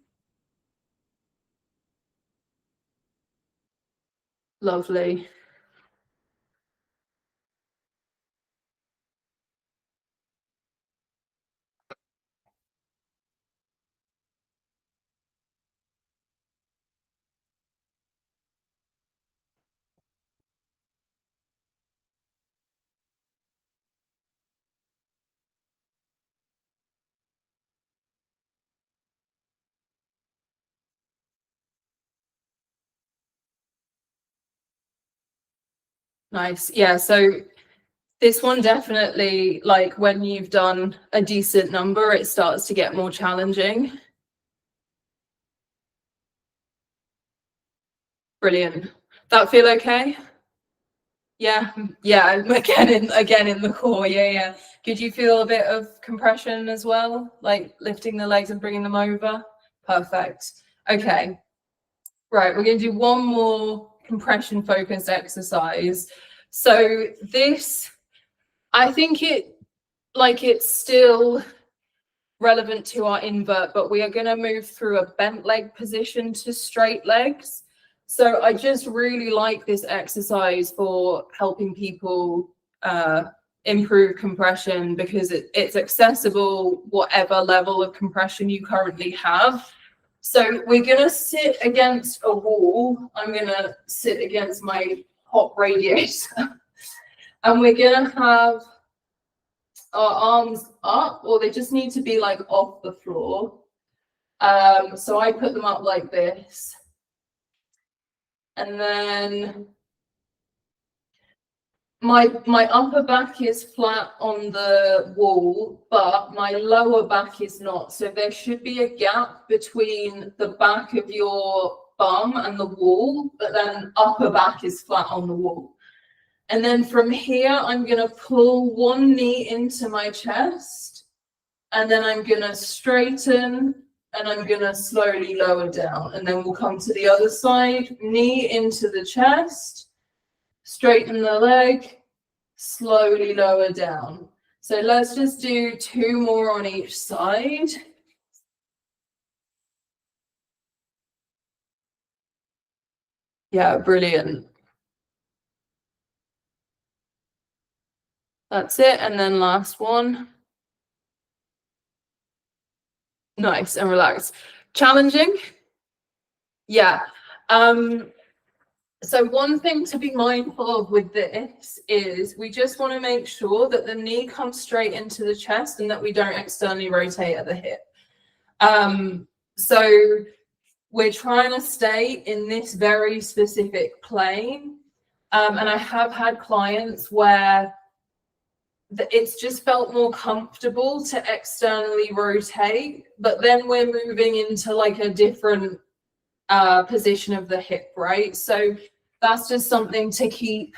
Lovely. Nice. Yeah, so this one definitely, like when you've done a decent number, it starts to get more challenging. Brilliant. That feel okay? Yeah, again in the core. Yeah. Could you feel a bit of compression as well, like lifting the legs and bringing them over? Perfect. Okay. Right, we're going to do one more compression focused exercise. So this, I think it's still relevant to our invert, but we are going to move through a bent leg position to straight legs. So I just really like this exercise for helping people improve compression, because it's accessible whatever level of compression you currently have. So we're going to sit against a wall. I'm going to sit against my hot radiator and we're going to have our arms up, or they just need to be like off the floor. So I put them up like this. And then my upper back is flat on the wall, but my lower back is not. So there should be a gap between the back of your bum and the wall, but then upper back is flat on the wall. And then from here, I'm going to pull one knee into my chest, and then I'm going to straighten, and I'm going to slowly lower down. And then we'll come to the other side, knee into the chest, straighten the leg, slowly lower down. So let's just do 2 more on each side. Yeah, brilliant. That's it. And then last one. Nice and relaxed. Challenging? Yeah. So one thing to be mindful of with this is we just want to make sure that the knee comes straight into the chest and that we don't externally rotate at the hip. So we're trying to stay in this very specific plane. And I have had clients where it's just felt more comfortable to externally rotate, but then we're moving into like a different position of the hip, right? So that's just something to keep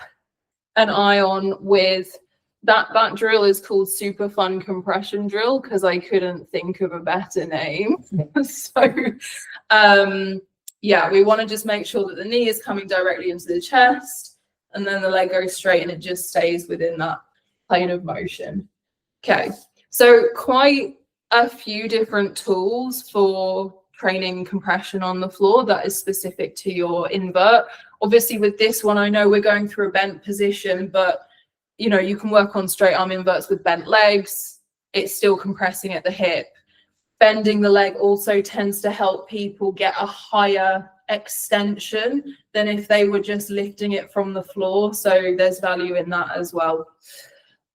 an eye on with that drill. Is called super fun compression drill because I couldn't think of a better name. So yeah, we want to just make sure that the knee is coming directly into the chest and then the leg goes straight and it just stays within that plane of motion. Okay, so quite a few different tools for training compression on the floor that is specific to your invert. Obviously with this one, I know we're going through a bent position, but you know, you can work on straight arm inverts with bent legs. It's still compressing at the hip. Bending the leg also tends to help people get a higher extension than if they were just lifting it from the floor. So there's value in that as well.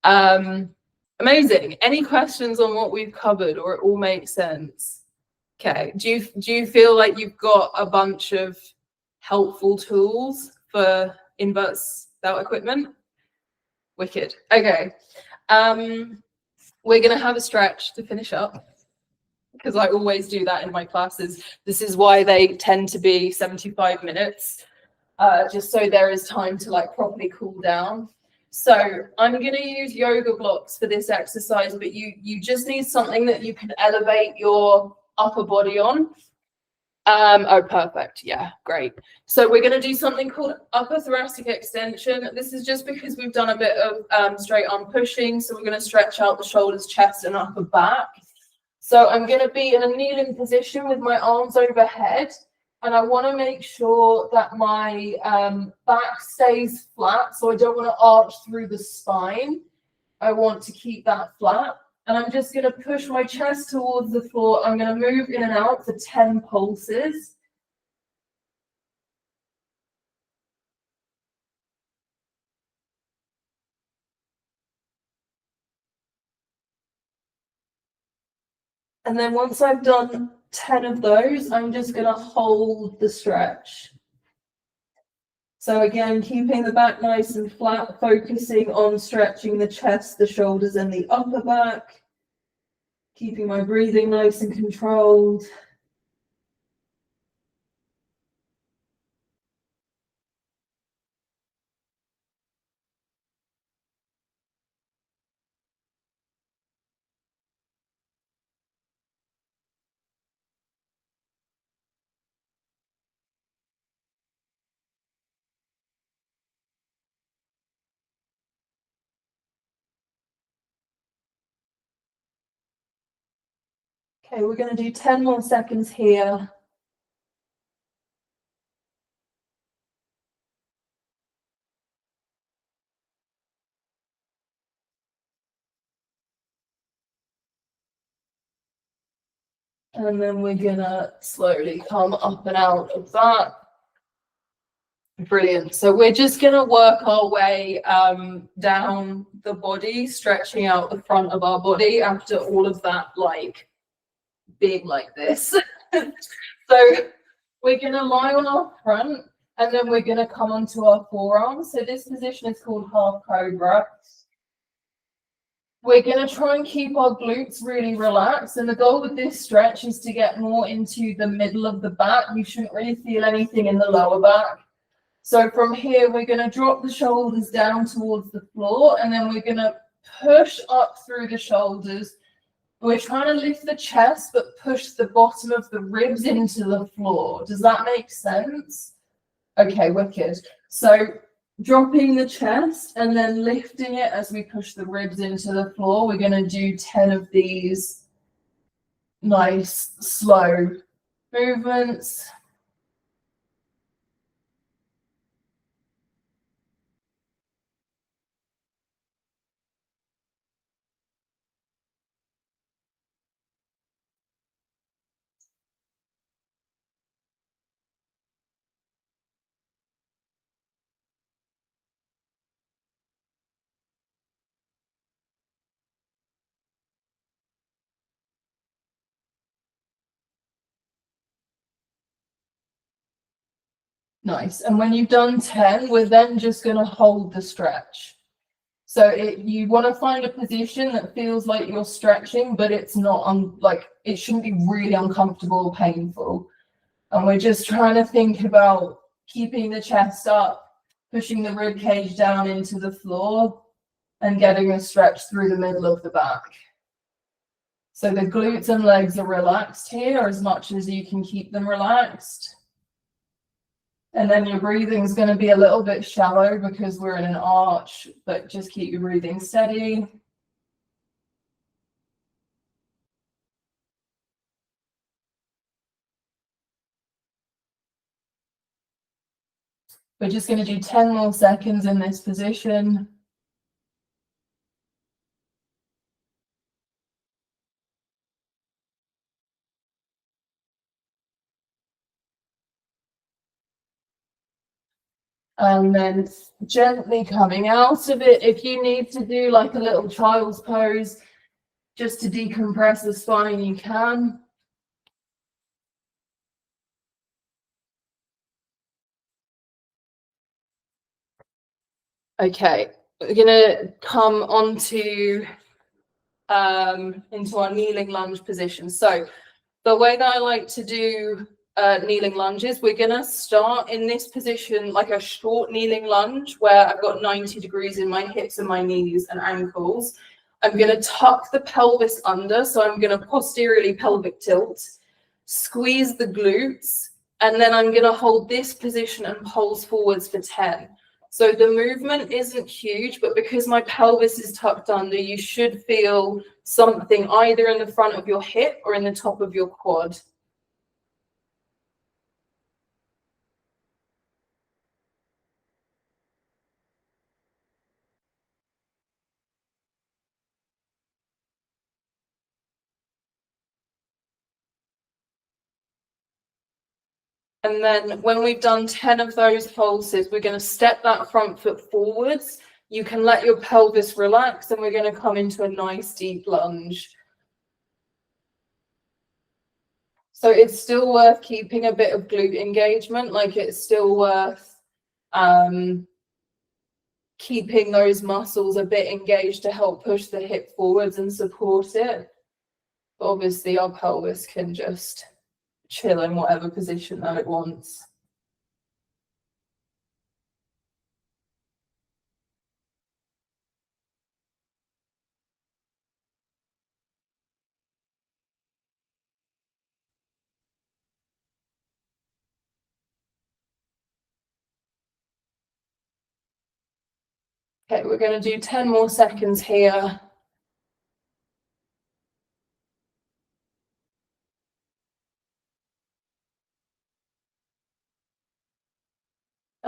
Amazing. Any questions on what we've covered, or it all makes sense? Okay. Do you feel like you've got a bunch of helpful tools for inverts without equipment? Wicked. Okay. We're going to have a stretch to finish up because I always do that in my classes. This is why they tend to be 75 minutes, just so there is time to like properly cool down. So I'm going to use yoga blocks for this exercise, but you just need something that you can elevate your upper body on. Oh, perfect. Yeah, great. So we're going to do something called upper thoracic extension. This is just because we've done a bit of straight arm pushing. So we're going to stretch out the shoulders, chest, and upper back. So I'm going to be in a kneeling position with my arms overhead. And I want to make sure that my back stays flat. So I don't want to arch through the spine. I want to keep that flat. And I'm just going to push my chest towards the floor. I'm going to move in and out for 10 pulses. And then once I've done 10 of those, I'm just going to hold the stretch. So again, keeping the back nice and flat, focusing on stretching the chest, the shoulders, and the upper back. Keeping my breathing nice and controlled. Okay, we're going to do 10 more seconds here. And then we're going to slowly come up and out of that. Brilliant. So we're just going to work our way down the body, stretching out the front of our body after all of that, like being like this. So we're going to lie on our front and then we're going to come onto our forearms. So this position is called half cobra. We're going to try and keep our glutes really relaxed. And the goal with this stretch is to get more into the middle of the back. You shouldn't really feel anything in the lower back. So from here, we're going to drop the shoulders down towards the floor, and then we're going to push up through the shoulders. We're trying to lift the chest, but push the bottom of the ribs into the floor. Does that make sense? Okay, wicked. So dropping the chest and then lifting it as we push the ribs into the floor. We're going to do 10 of these nice, slow movements. Nice. And when you've done 10, we're then just going to hold the stretch. So you want to find a position that feels like you're stretching, but it's not like it shouldn't be really uncomfortable or painful. And we're just trying to think about keeping the chest up, pushing the rib cage down into the floor, and getting a stretch through the middle of the back. So the glutes and legs are relaxed here as much as you can keep them relaxed. And then your breathing is going to be a little bit shallow because we're in an arch, but just keep your breathing steady. We're just going to do 10 more seconds in this position. And then gently coming out of it. If you need to do like a little child's pose just to decompress the spine, you can. Okay, we're gonna come onto into our kneeling lunge position. So the way that I like to do kneeling lunges, we're gonna start in this position like a short kneeling lunge where I've got 90 degrees in my hips and my knees and ankles. I'm gonna tuck the pelvis under, so I'm gonna posteriorly pelvic tilt, squeeze the glutes, and then I'm gonna hold this position and pulse forwards for 10. So the movement isn't huge, but because my pelvis is tucked under, you should feel something either in the front of your hip or in the top of your quad. And then when we've done 10 of those pulses, we're going to step that front foot forwards. You can let your pelvis relax, and we're going to come into a nice deep lunge. So it's still worth keeping a bit of glute engagement, like it's still worth keeping those muscles a bit engaged to help push the hip forwards and support it. But obviously our pelvis can just chill in whatever position that it wants. Okay, we're going to do 10 more seconds here.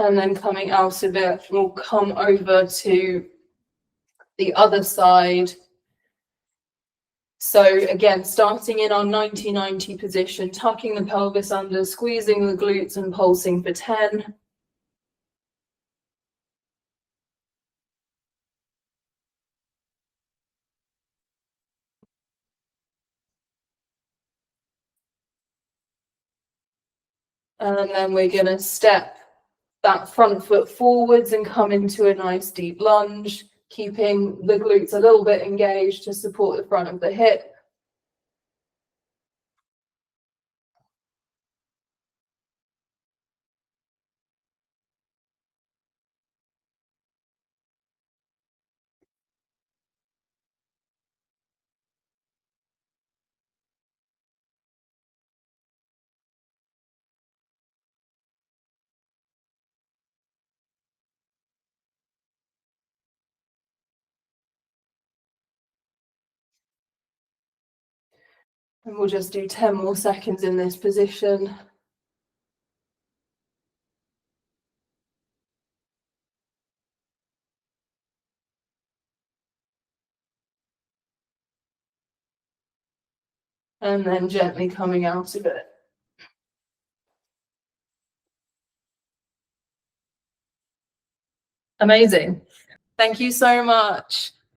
And then coming out of it, we'll come over to the other side. So again, starting in our 90-90 position, tucking the pelvis under, squeezing the glutes and pulsing for 10. And then we're going to step that front foot forwards and come into a nice deep lunge, keeping the glutes a little bit engaged to support the front of the hip. And we'll just do 10 more seconds in this position. And then gently coming out of it. Amazing. Thank you so much.